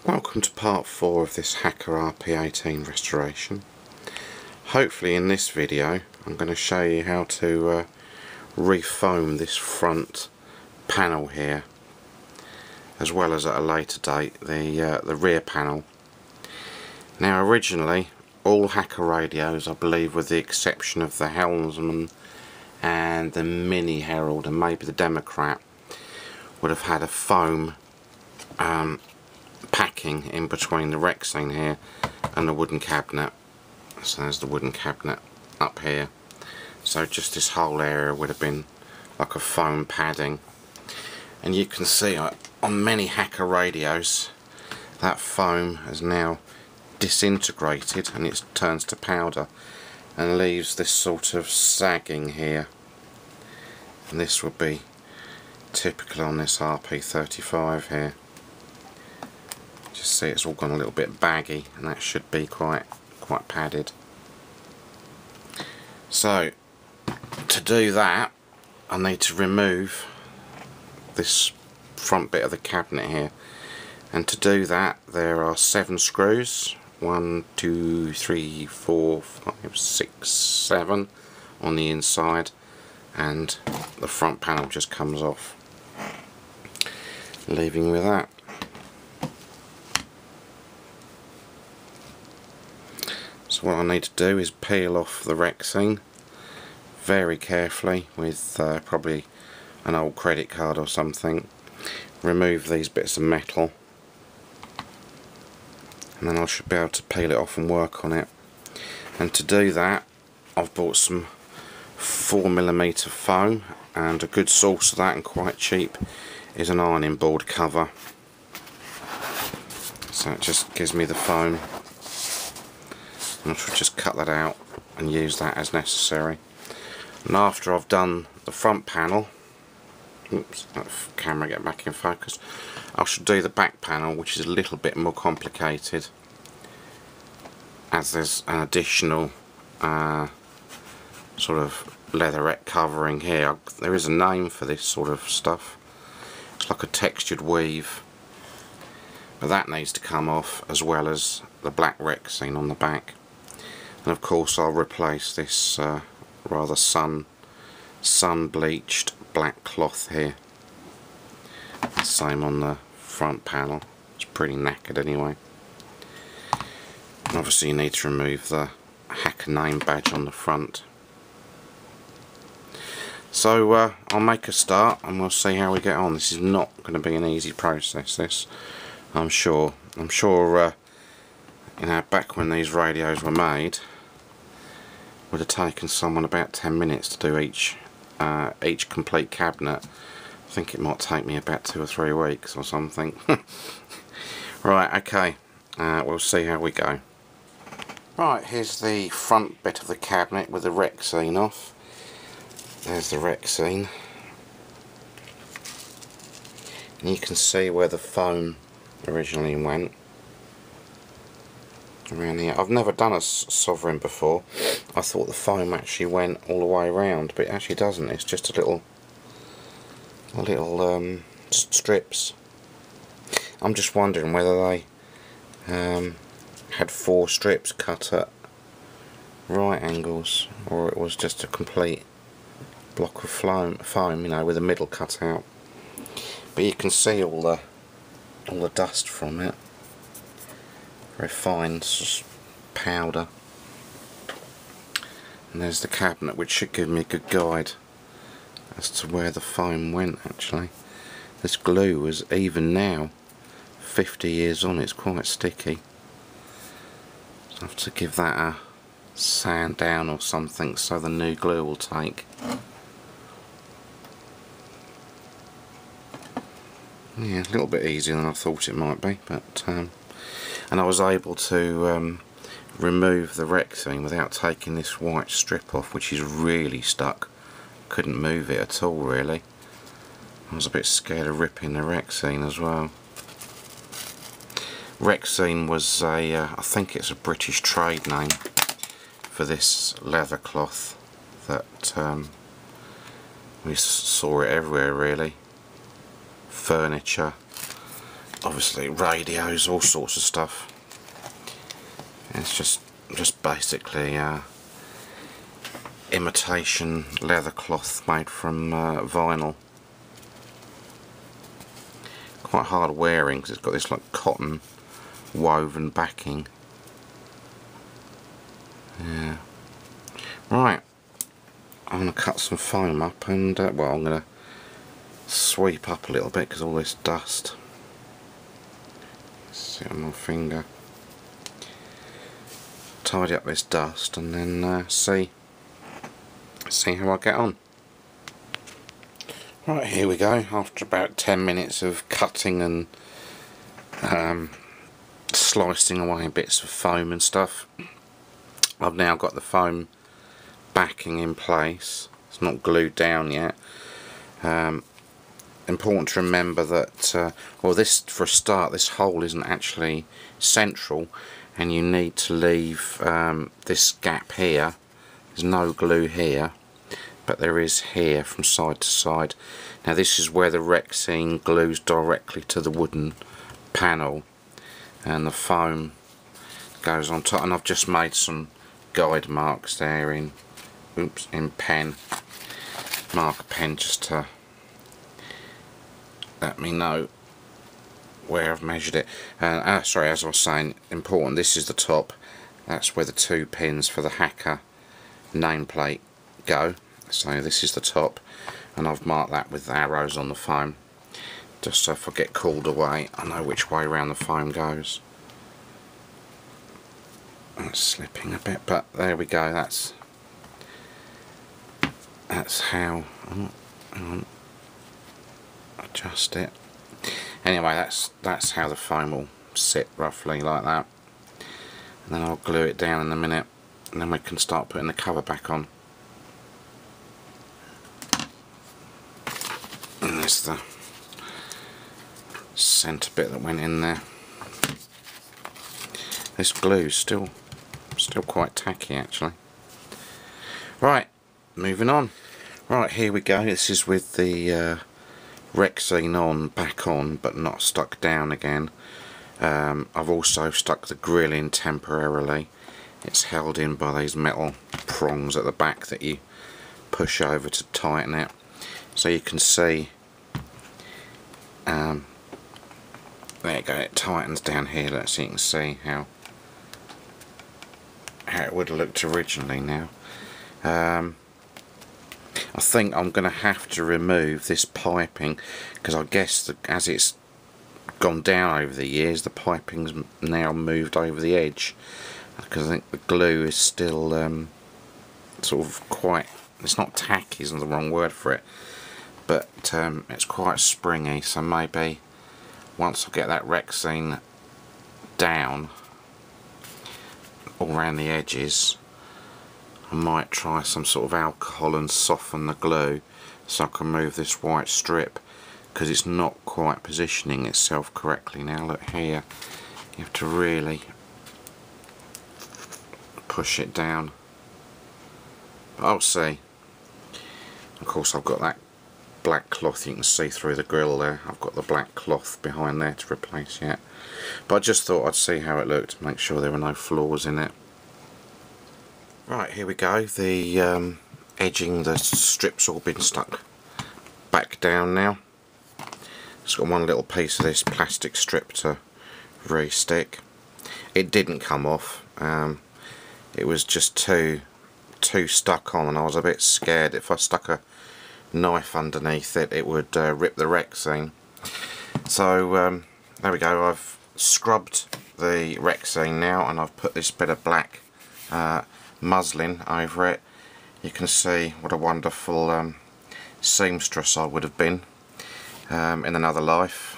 Welcome to part 4 of this Hacker RP18 restoration. Hopefully in this video I'm going to show you how to refoam this front panel here, as well as at a later date the rear panel. Now originally all Hacker radios, I believe with the exception of the Helmsman and the Mini Herald and maybe the Democrat, would have had a foam packing in between the Rexine here and the wooden cabinet. So there's the wooden cabinet up here. So just this whole area would have been like a foam padding. And you can see on many Hacker radios that foam has now disintegrated and it turns to powder and leaves this sort of sagging here. And this would be typical on this RP35 here. Just see it's all gone a little bit baggy, and that should be quite padded. So to do that I need to remove this front bit of the cabinet here, and to do that there are 7 screws, 1, 2, 3, 4, 5, 6, 7 on the inside, and the front panel just comes off, leaving with that. So what I need to do is peel off the Rexine very carefully with probably an old credit card or something. Remove these bits of metal, and then I should be able to peel it off and work on it. And to do that I've bought some 4mm foam, and a good source of that and quite cheap is an ironing board cover. So it just gives me the foam, and I should just cut that out and use that as necessary. And after I've done the front panel, oops, that camera get back in focus, I should do the back panel, which is a little bit more complicated, as there's an additional sort of leatherette covering here. There is a name for this sort of stuff. It's like a textured weave, but that needs to come off, as well as the black Rexine on the back. And of course I'll replace this rather sun bleached black cloth here. Same on the front panel, it's pretty knackered anyway. And obviously you need to remove the Hacker name badge on the front. So I'll make a start and we'll see how we get on. This is not going to be an easy process, this, I'm sure. You know, back when these radios were made, would have taken someone about 10 minutes to do each complete cabinet. I think it might take me about 2 or 3 weeks or something. Right, okay, we'll see how we go. Right, here's the front bit of the cabinet with the Rexine off. There's the Rexine, and you can see where the foam originally went around here. I've never done a Sovereign before. I thought the foam actually went all the way around, but it actually doesn't. It's just a little strips. I'm just wondering whether they had 4 strips cut at right angles, or it was just a complete block of foam, you know, with the middle cut out. But you can see all the dust from it. Very fine powder. And there's the cabinet, which should give me a good guide as to where the foam went. Actually, this glue is, even now 50 years on, it's quite sticky, so I have to give that a sand down or something so the new glue will take. Yeah, a little bit easier than I thought it might be, but and I was able to remove the Rexine without taking this white strip off, which is really stuck. Couldn't move it at all, really. I was a bit scared of ripping the Rexine as well. Rexine was I think it's a British trade name for this leather cloth that we saw it everywhere, really. Furniture, obviously radios, all sorts of stuff. It's just basically imitation leather cloth made from vinyl. Quite hard wearing because it's got this like cotton woven backing. Yeah. Right, I'm going to cut some foam up and well, I'm going to sweep up a little bit because all this dust. See on my finger. Tidy up this dust and then see how I get on. Right, here we go. After about 10 minutes of cutting and slicing away bits of foam and stuff, I've now got the foam backing in place. It's not glued down yet. Important to remember that, well, this, for a start, this hole isn't actually central, and you need to leave this gap here. There's no glue here, but there is here from side to side. Now this is where the Rexine glues directly to the wooden panel, and the foam goes on top. And I've just made some guide marks there in pen, marker pen, just to let me know where I've measured it. Sorry, as I was saying, important, this is the top. That's where the 2 pins for the Hacker nameplate go. So this is the top, and I've marked that with arrows on the foam, just so if I get called away I know which way around the foam goes. It's slipping a bit, but there we go. That's how. Oh, hang on. Adjust it. Anyway, that's how the foam will sit, roughly like that. And then I'll glue it down in a minute, and then we can start putting the cover back on. And there's the centre bit that went in there. This glue's still quite tacky actually. Right, moving on. Right, here we go. This is with the Rexine back on, but not stuck down again. I've also stuck the grill in temporarily. It's held in by these metal prongs at the back that you push over to tighten it. So you can see, there you go, it tightens down here, so you can see how it would have looked originally now. I think I'm going to have to remove this piping, because I guess as it's gone down over the years, the piping's now moved over the edge, because I think the glue is still sort of quite, it's not tacky, isn't the wrong word for it, but it's quite springy. So maybe once I get that Rexine down all around the edges, I might try some sort of alcohol and soften the glue so I can move this white strip, because it's not quite positioning itself correctly now. Look here, you have to really push it down, but I'll see. Of course I've got that black cloth, you can see through the grill there. I've got the black cloth behind there to replace yet, but I just thought I'd see how it looked, make sure there were no flaws in it. Right, here we go. The edging, the strip's all been stuck back down now. It's got one little piece of this plastic strip to re-stick. It didn't come off. It was just too stuck on, and I was a bit scared if I stuck a knife underneath it, it would rip the Rexine. So there we go. I've scrubbed the Rexine now, and I've put this bit of black muslin over it. You can see what a wonderful seamstress I would have been in another life.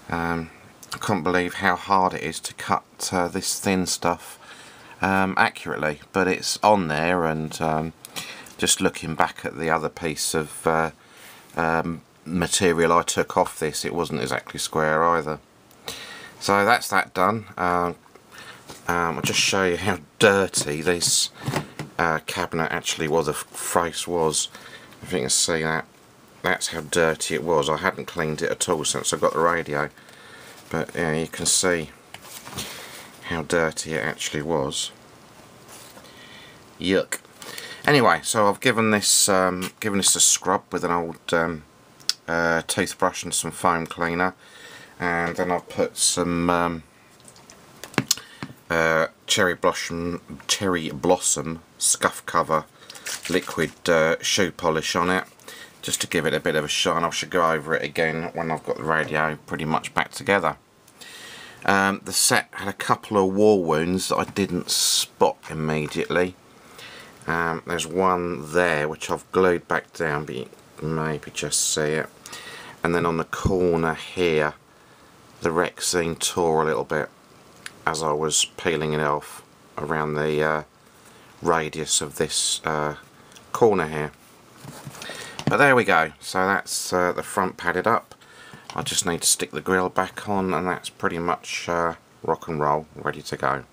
I can't believe how hard it is to cut this thin stuff accurately, but it's on there, and just looking back at the other piece of material I took off this, it wasn't exactly square either. So that's that done. I'll just show you how dirty this cabinet actually was, the face was. If you can see that, that's how dirty it was. I hadn't cleaned it at all since I got the radio. But yeah, you can see how dirty it actually was. Yuck. Anyway, so I've given this a scrub with an old toothbrush and some foam cleaner, and then I've put some cherry blossom scuff cover liquid shoe polish on it, just to give it a bit of a shine. I should go over it again when I've got the radio pretty much back together. The set had a couple of wall wounds that I didn't spot immediately. There's one there which I've glued back down, but you can maybe just see it. And then on the corner here, the Rexine tore a little bit as I was peeling it off around the radius of this corner here. But there we go. So that's the front padded up. I just need to stick the grill back on, and that's pretty much rock and roll, ready to go.